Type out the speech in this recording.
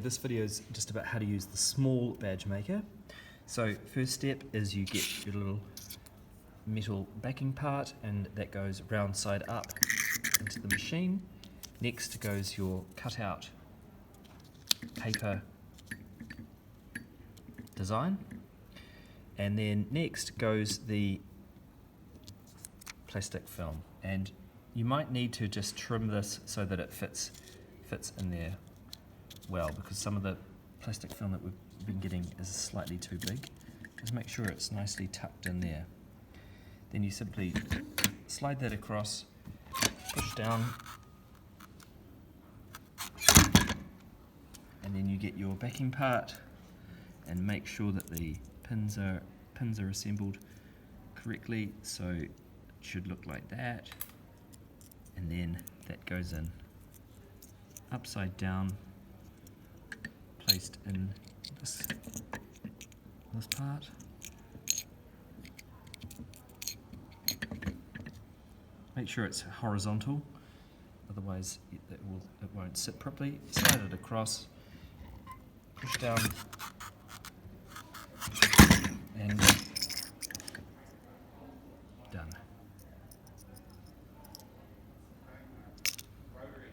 this video is just about how to use the small badge maker. So first step is you get your little metal backing part, and that goes round side up into the machine. Next goes your cutout paper design, and then next goes the plastic film, and you might need to just trim this so that it fits in there well, because some of the plastic film that we've been getting is slightly too big. Just make sure it's nicely tucked in there. Then you simply slide that across, push down, and then you get your backing part, and make sure that the pins are assembled correctly. So it should look like that, and then that goes in upside down, placed in this part. Make sure it's horizontal, otherwise it won't sit properly. Slide it across, push down,